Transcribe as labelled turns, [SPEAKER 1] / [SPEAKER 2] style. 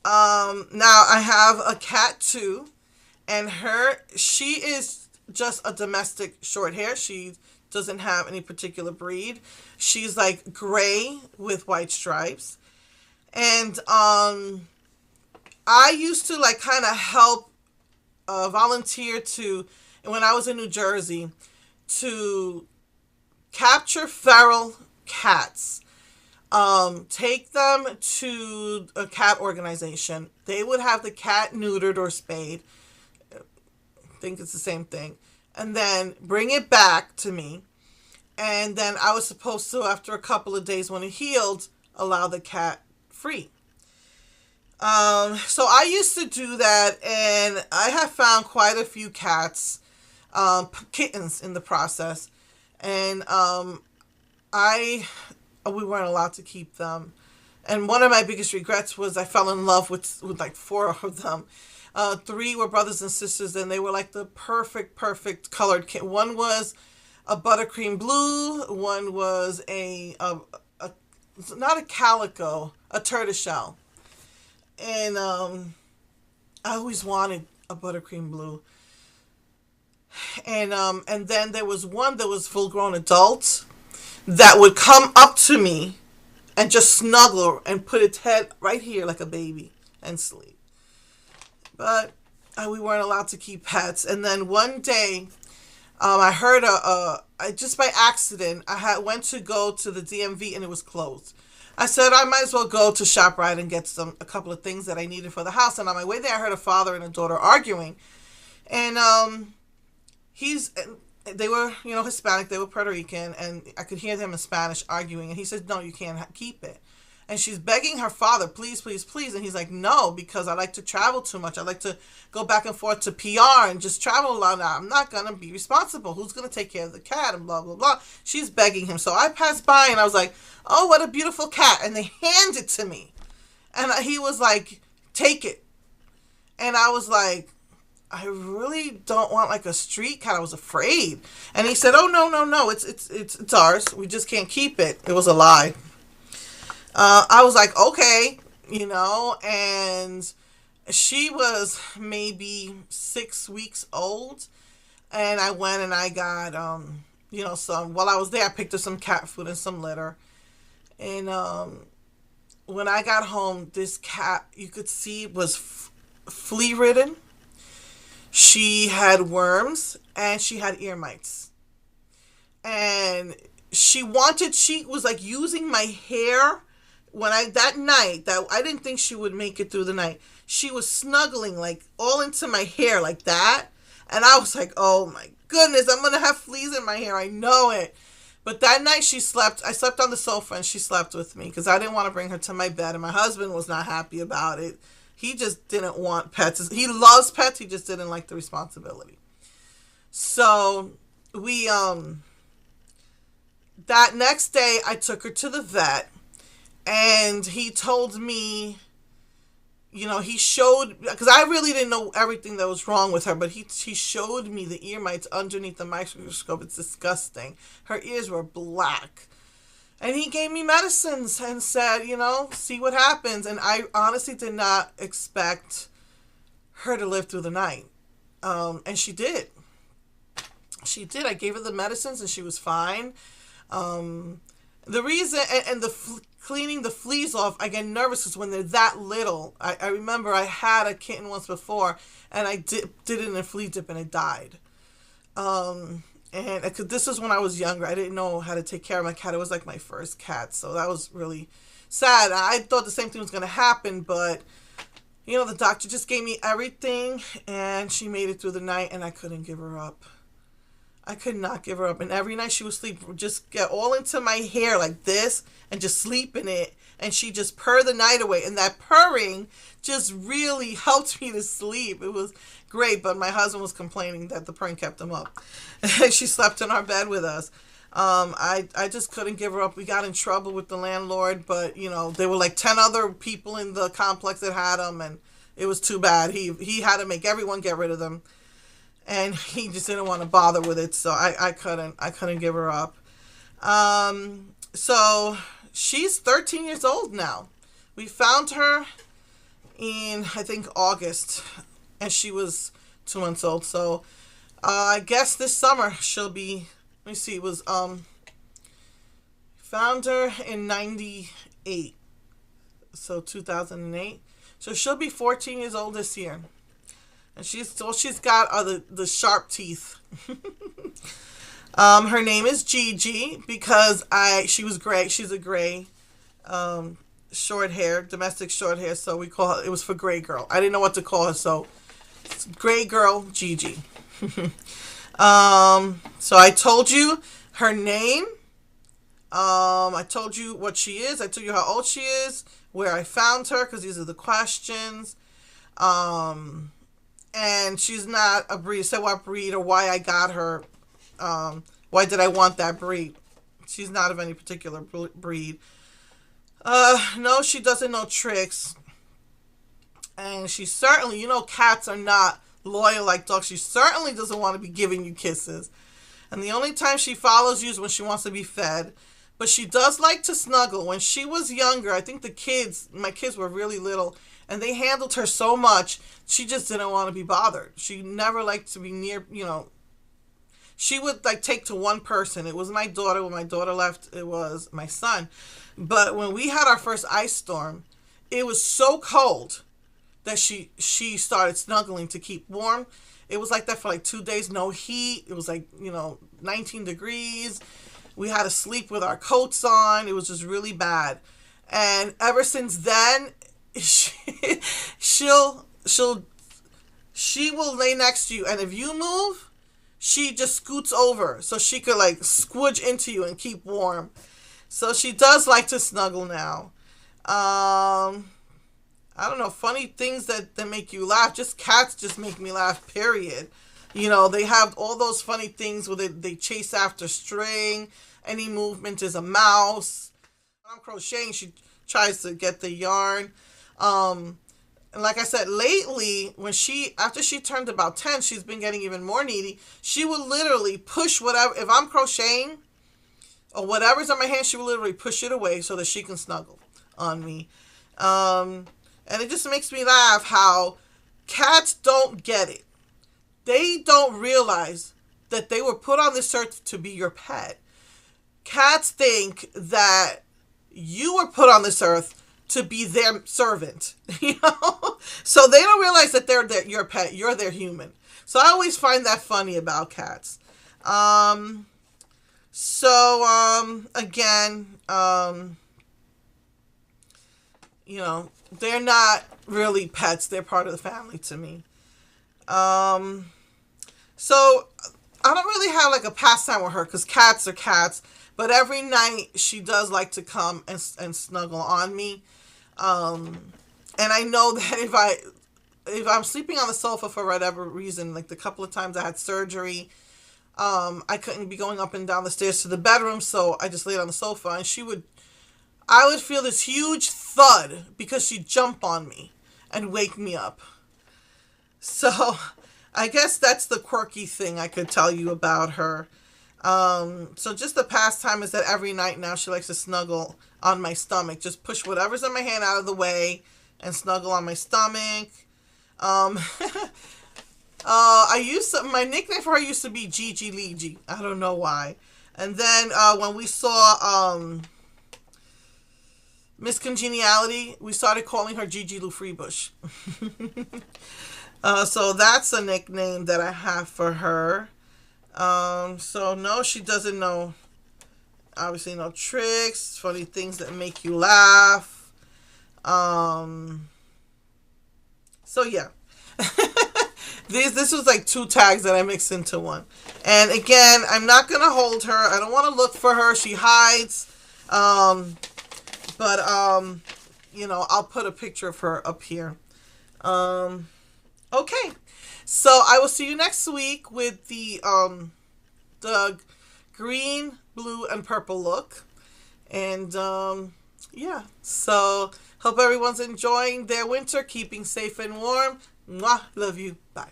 [SPEAKER 1] Now I have a cat too, and she is just a domestic short hair. She doesn't have any particular breed. She's like gray with white stripes. And I used to like kind of help volunteer to when I was in New Jersey to capture feral cats, take them to a cat organization. They would have the cat neutered or spayed. I think it's the same thing. And then bring it back to me. And then I was supposed to, after a couple of days when it healed, allow the cat free. So I used to do that, and I have found quite a few cats, kittens in the process. And I we weren't allowed to keep them. And one of my biggest regrets was I fell in love with like four of them. Three were brothers and sisters, and they were like the perfect colored kitten. One was a buttercream blue. One was a not a calico, a tortoiseshell. And I always wanted a buttercream blue. And then there was one that was full grown adult that would come up to me and just snuggle and put its head right here like a baby and sleep. But we weren't allowed to keep pets. And then one day, I heard just by accident, went to go to the DMV and it was closed. I said I might as well go to ShopRite and get a couple of things that I needed for the house. And on my way there, I heard a father and a daughter arguing, and they were Hispanic, they were Puerto Rican, and I could hear them in Spanish arguing. And he said, "No, you can't keep it." And she's begging her father, "Please, please, please." And he's like, "No, because I like to travel too much. I like to go back and forth to PR and just travel a lot. Now, I'm not going to be responsible. Who's going to take care of the cat?" And blah, blah, blah. She's begging him. So I passed by and I was like, "Oh, what a beautiful cat." And they handed it to me. And he was like, "Take it." And I was like, "I really don't want like a street cat." I was afraid. And he said, "Oh, no. It's ours. We just can't keep it." It was a lie. I was like, "Okay," and she was maybe 6 weeks old. And I went and I got, while I was there, I picked up some cat food and some litter. And when I got home, this cat, you could see, was flea ridden. She had worms and she had ear mites. And she was like using my hair. That night, that I didn't think she would make it through the night, she was snuggling like all into my hair like that. And I was like, "Oh my goodness, I'm going to have fleas in my hair. I know it." But that night I slept on the sofa and she slept with me because I didn't want to bring her to my bed. And my husband was not happy about it. He just didn't want pets. He loves pets. He just didn't like the responsibility. So that next day I took her to the vet. And he told me, he showed, because I really didn't know everything that was wrong with her, but he showed me the ear mites underneath the microscope. It's disgusting. Her ears were black. And he gave me medicines and said, see what happens. And I honestly did not expect her to live through the night. And she did. She did. I gave her the medicines and she was fine. The reason, and cleaning the fleas off, I get nervous because when they're that little, I remember I had a kitten once before, and I did it in a flea dip, and it died. And this was when I was younger. I didn't know how to take care of my cat. It was like my first cat, so that was really sad. I thought the same thing was going to happen, but, the doctor just gave me everything, and she made it through the night, and I couldn't give her up. I could not give her up. And every night she would sleep, just get all into my hair like this and just sleep in it. And she just purr the night away. And that purring just really helped me to sleep. It was great. But my husband was complaining that the purring kept him up. And she slept in our bed with us. I just couldn't give her up. We got in trouble with the landlord. But, there were like 10 other people in the complex that had them. And it was too bad. He had to make everyone get rid of them. And he just didn't want to bother with it, so I couldn't give her up. So she's 13 years old now. We found her in, I think, August, and she was 2 months old. So I guess this summer she'll be. Let me see. It was found her in '98, so 2008. So she'll be 14 years old this year, and she's got are the sharp teeth. Her name is Gigi because she was gray. She's a gray, short hair, domestic short hair. So we call her. It was for Gray Girl. I didn't know what to call her, so it's Gray Girl Gigi. So I told you her name. I told you what she is. I told you how old she is, where I found her, because these are the questions. And she's not a breed. Say what breed or why I got her. Why did I want that breed? She's not of any particular breed. No, she doesn't know tricks. And she certainly, cats are not loyal like dogs. She certainly doesn't want to be giving you kisses. And the only time she follows you is when she wants to be fed. But she does like to snuggle. When she was younger, I think my kids were really little, and they handled her so much, she just didn't want to be bothered. She never liked to be near, she would take to one person. It was my daughter. When my daughter left, it was my son. But when we had our first ice storm, it was so cold that she started snuggling to keep warm. It was like that for 2 days, no heat. It was 19 degrees. We had to sleep with our coats on. It was just really bad. And ever since then, she will lay next to you, and if you move, she just scoots over so she could squidge into you and keep warm. So she does like to snuggle now. I don't know, funny things that make you laugh. Just cats just make me laugh, period. They have all those funny things where they chase after string. Any movement is a mouse. When I'm crocheting, she tries to get the yarn. And like I said, lately, after she turned about 10, she's been getting even more needy. She will literally push whatever, if I'm crocheting or whatever's on my hand, she will literally push it away so that she can snuggle on me. And it just makes me laugh how cats don't get it. They don't realize that they were put on this earth to be your pet. Cats think that you were put on this earth to be their servant, So they don't realize that they're your pet. You're their human. So I always find that funny about cats. Again, they're not really pets. They're part of the family to me. So I don't really have a pastime with her because cats are cats. But every night she does like to come and snuggle on me. And I know that if I'm sleeping on the sofa for whatever reason, the couple of times I had surgery, I couldn't be going up and down the stairs to the bedroom, so I just laid on the sofa, and I would feel this huge thud because she'd jump on me and wake me up. So I guess that's the quirky thing I could tell you about her. So just the pastime is that every night now she likes to snuggle on my stomach. Just push whatever's in my hand out of the way and snuggle on my stomach. My nickname for her used to be Gigi Ligi. I don't know why. And then when we saw Miss Congeniality, we started calling her Gigi Lou Freebush. So that's a nickname that I have for her. So no, she doesn't know, obviously, no tricks, funny things that make you laugh. So yeah. This was 2 tags that I mixed into one. And again, I'm not going to hold her. I don't want to look for her. She hides. But I'll put a picture of her up here. Okay. So I will see you next week with the green, blue, and purple look. And yeah. So hope everyone's enjoying their winter, keeping safe and warm. Mwah. Love you. Bye.